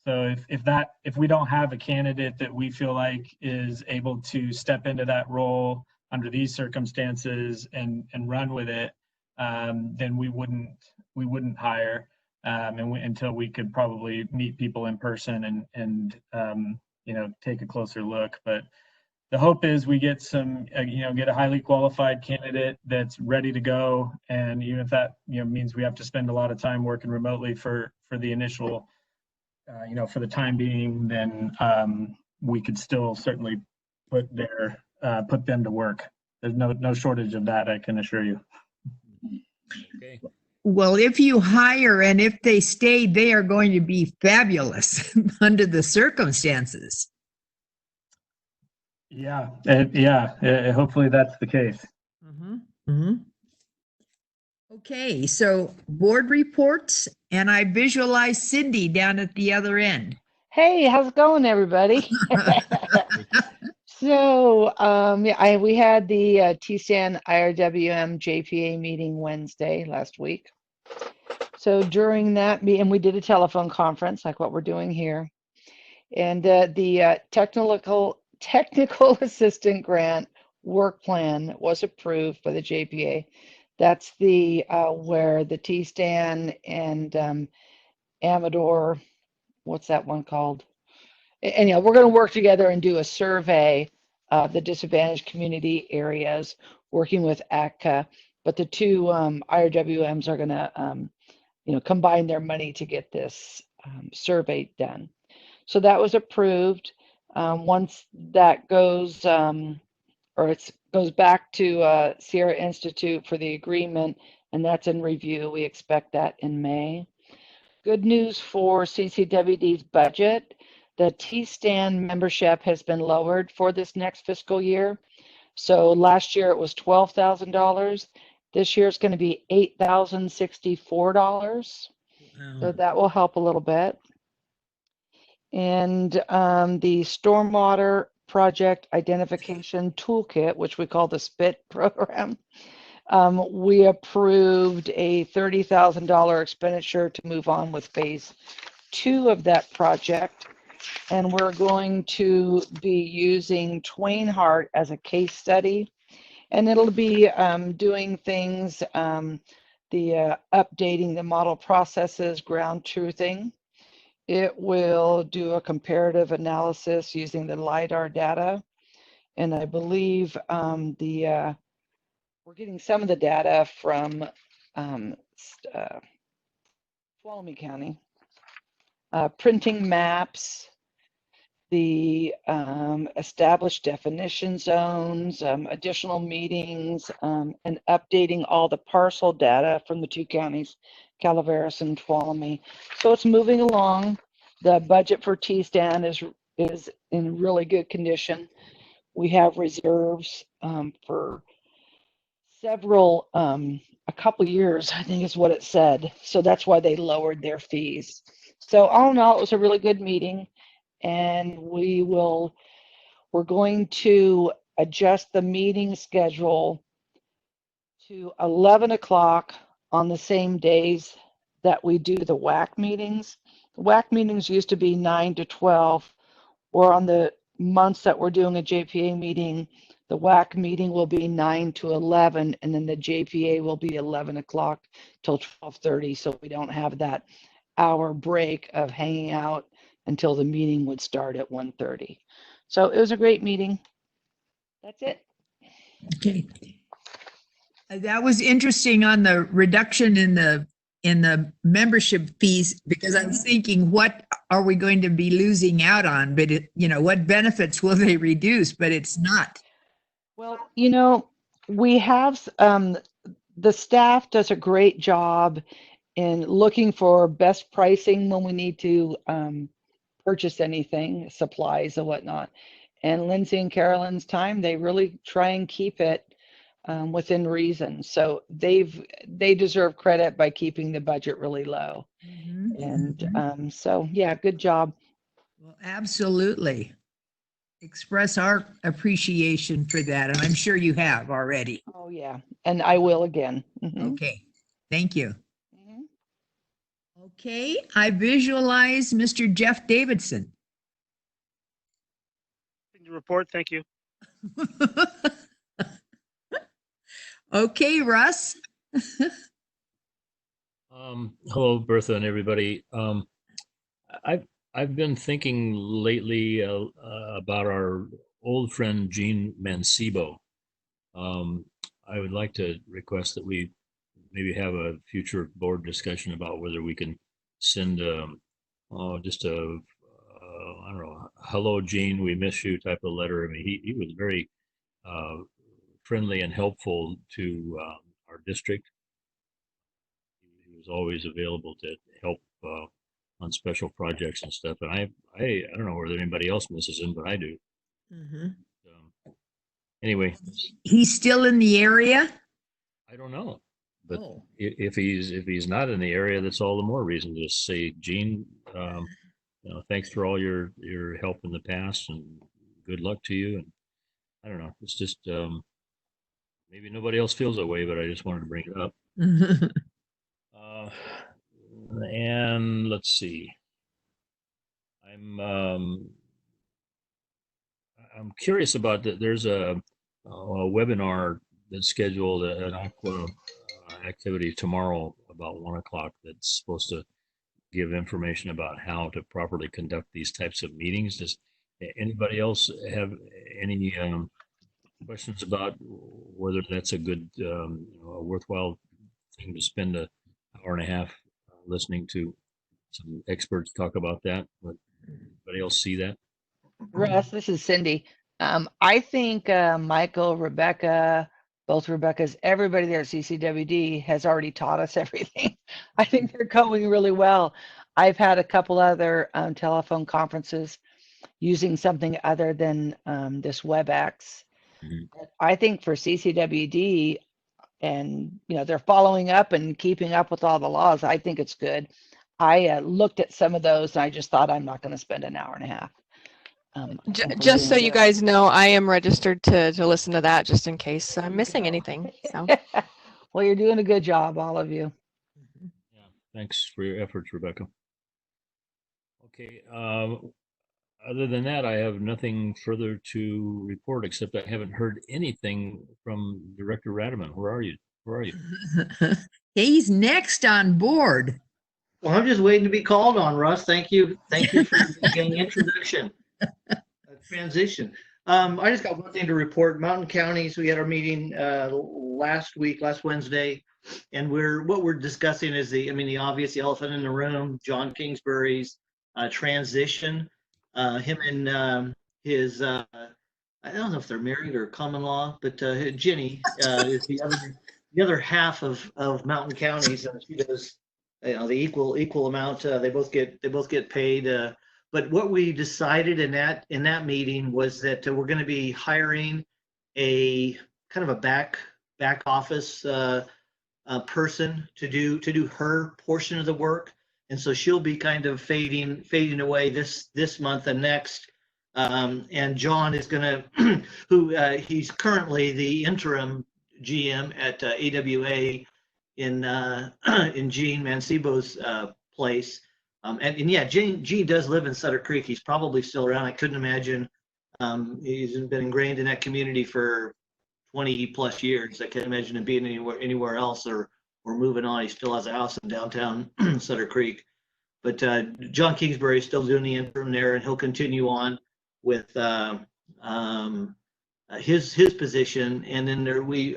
So if we don't have a candidate that we feel like is able to step into that role under these circumstances and run with it, then we wouldn't hire until we could probably meet people in person and take a closer look. But the hope is we get get a highly qualified candidate that's ready to go. And even if that, means we have to spend a lot of time working remotely for the initial, for the time being, then we could still certainly put them to work. There's no shortage of that, I can assure you. Okay. Well, if you hire and if they stay, they are going to be fabulous under the circumstances. Yeah, hopefully that's the case. Okay, so board reports, and I visualize Cindy down at the other end. Hey, how's it going, everybody? So, we had the TSAN IRWM JPA meeting Wednesday last week. So during that meeting, we did a telephone conference like what we're doing here. And the technical assistant grant work plan was approved by the JPA. That's the where the TSAN and Amador, what's that one called? Anyhow, we're going to work together and do a survey of the disadvantaged community areas, working with ACCA. But the two IRWMs are going to, combine their money to get this survey done. So that was approved. Once that goes, goes back to Sierra Institute for the agreement, and that's in review. We expect that in May. Good news for CCWD's budget. The TSAN membership has been lowered for this next fiscal year. So last year it was $12,000. This year it's going to be $8,064. Wow. So that will help a little bit. And the stormwater project identification toolkit, which we call the SPIT program, we approved a $30,000 expenditure to move on with phase 2 of that project. And we're going to be using Twain Harte as a case study. And it'll be doing things, updating the model processes, ground truthing. It will do a comparative analysis using the LiDAR data. And I believe we're getting some of the data from Tuolumne County. Printing maps, the established definition zones, additional meetings, and updating all the parcel data from the two counties, Calaveras and Tuolumne. So it's moving along. The budget for TSAN is in really good condition. We have reserves for several, a couple years, I think is what it said. So that's why they lowered their fees. So all in all, it was a really good meeting, and we're going to adjust the meeting schedule to 11 o'clock on the same days that we do the WAC meetings. The WAC meetings used to be 9 to 12, or on the months that we're doing a JPA meeting, the WAC meeting will be 9 to 11, and then the JPA will be 11 o'clock till 12:30, so we don't have that hour break of hanging out until the meeting would start at 1:30. So it was a great meeting. That's it. Okay. That was interesting on the reduction in the membership fees, because I'm thinking, what are we going to be losing out on? But what benefits will they reduce? But it's not. Well, we have the staff does a great job in looking for best pricing when we need to purchase anything, supplies and whatnot. And Lindsay and Carolyn's time, they really try and keep it within reason. So they deserve credit by keeping the budget really low. And so, yeah, good job. Well, absolutely. Express our appreciation for that, and I'm sure you have already. Oh, yeah. And I will again. Mhm. Okay, thank you. Mhm. Okay, I visualize Mr. Jeff Davidson. Report, thank you. Okay, Russ. Hello, Bertha and everybody. I've been thinking lately about our old friend Gene Mancebo. I would like to request that we maybe have a future board discussion about whether we can send just a I don't know, hello Gene, we miss you type of letter. I mean, he was very friendly and helpful to our district. He was always available to help on special projects and stuff. And I don't know whether anybody else misses him, but I do. Anyway, He's still in the area? I don't know, but if he's not in the area, that's all the more reason to say, Gene, thanks for all your help in the past, and good luck to you. And I don't know, it's just maybe nobody else feels that way, but I just wanted to bring it up. And let's see, I'm curious about that. There's a webinar that's scheduled, an aqua activity tomorrow about 1 o'clock that's supposed to give information about how to properly conduct these types of meetings. Does anybody else have any questions about whether that's a good, a worthwhile thing to spend an hour and a half listening to some experts talk about that? Would anybody else see that? Russ, this is Cindy. I think Michael, Rebecca, both Rebeccas, everybody there at CCWD has already taught us everything. I think they're going really well. I've had a couple other telephone conferences using something other than this WebEx. I think for CCWD, and they're following up and keeping up with all the laws, I think it's good. I looked at some of those and I just thought, I'm not going to spend an hour and a half. Just so you guys know, I am registered to listen to that just in case I'm missing anything. So. Well, you're doing a good job, all of you. Yeah, thanks for your efforts, Rebecca. Okay, other than that, I have nothing further to report, except I haven't heard anything from Director Radaman. Where are you? Where are you? He's next on board. Well, I'm just waiting to be called on, Russ. Thank you. Thank you for getting introduction. Transition. I just got one thing to report. Mountain counties, we had our meeting last Wednesday, and what we're discussing is the obvious elephant in the room, John Kingsbury's transition. Him and his I don't know if they're married or common law, but Jenny is the other half of Mountain counties, and she does the equal amount. They both get paid. But what we decided in that meeting was that we're going to be hiring a kind of a back office person to do her portion of the work, and so she'll be kind of fading away this month and next. And John is going to, he's currently the interim GM at AWA in Gene Mancebo's place. And yeah, Gene does live in Sutter Creek. He's probably still around. I couldn't imagine. He's been ingrained in that community for 20 plus years. I can't imagine him being anywhere else or moving on. He still has a house in downtown Sutter Creek. But John Kingsbury is still doing the interim there, and he'll continue on with his position. And then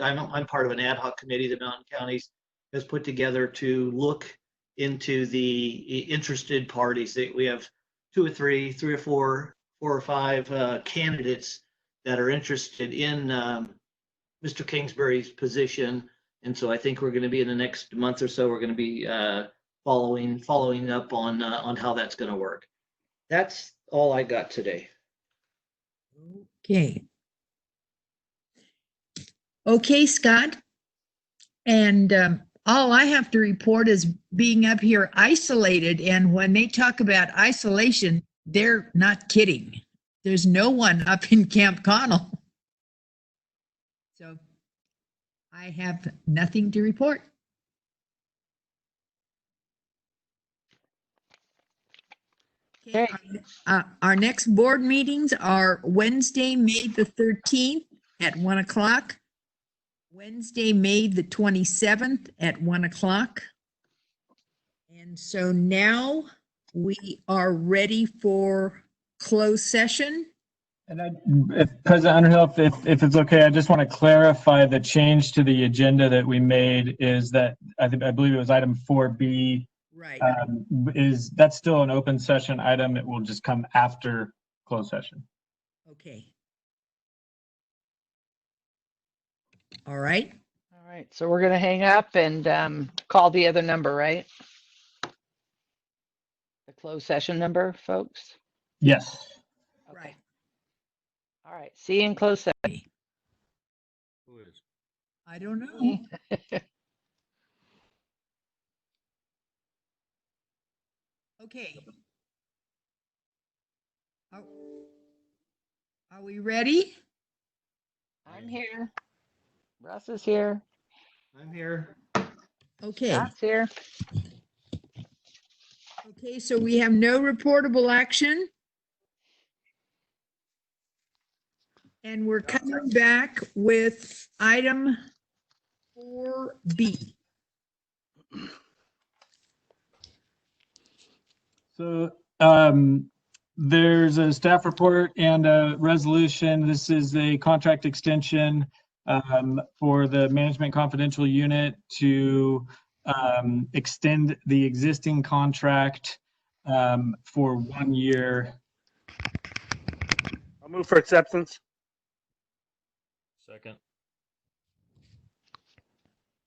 I'm part of an ad hoc committee that Mountain Counties has put together to look into the interested parties. We have three or four or five candidates that are interested in Mr. Kingsbury's position, And so I think we're going to be in the next month or so, we're going to be following up on how that's going to work. That's all I got today. Okay. Okay, Scott. And all I have to report is being up here isolated. And when they talk about isolation, they're not kidding. There's no one up in Camp Connell. So I have nothing to report. Okay. Our next board meetings are Wednesday, May the 13th at 1 o'clock. Wednesday, May the 27th at 1 o'clock. And so now we are ready for closed session. And if President Underhill, if it's okay, I just want to clarify the change to the agenda that we made is that I believe it was item 4B. Right. That's still an open session item. It will just come after closed session. Okay. All right. All right. So we're going to hang up and call the other number, right? The closed session number, folks? Yes. Okay. Right. All right. See you in closed session. Who is? I don't know. Okay. Are we ready? I'm here. Russ is here. I'm here. Okay. Scott's here. Okay, so we have no reportable action. And we're coming back with item 4B. So there's a staff report and a resolution. This is a contract extension for the management confidential unit to extend the existing contract for 1 year. I'll move for acceptance. Second.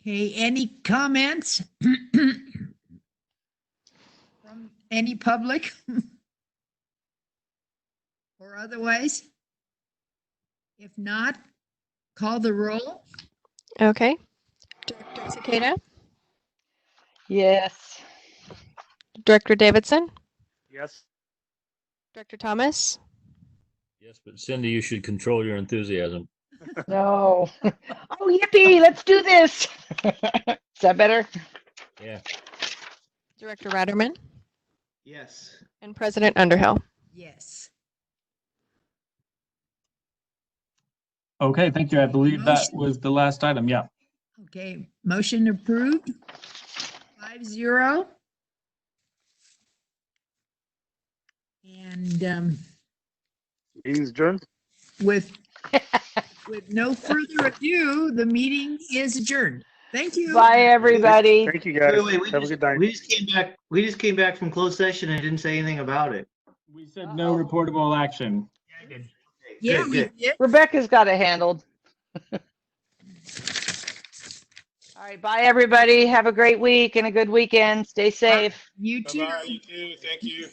Okay, any comments? From any public? Or otherwise? If not, call the roll. Okay. Director Cicada, Yes. Director Davidson, Yes. Director Thomas, Yes, but Cindy, you should control your enthusiasm. No. Oh, yippee. Let's do this. Is that better? Yeah. Director Ratterman, Yes. and President Underhill. Yes. Okay, thank you. I believe that was the last item. Yeah. Okay, motion approved. 5-0. And Meeting's adjourned. with no further ado, the meeting is adjourned. Thank you. Bye, everybody. Thank you, guys. Wait, Have a good night. we just came back from closed session and didn't say anything about it. We said no reportable action. Yeah, Good, we good. did. Rebecca's got it handled. All right. Bye, everybody. Have a great week and a good weekend. Stay safe. You too. Bye-bye, you too. Thank you.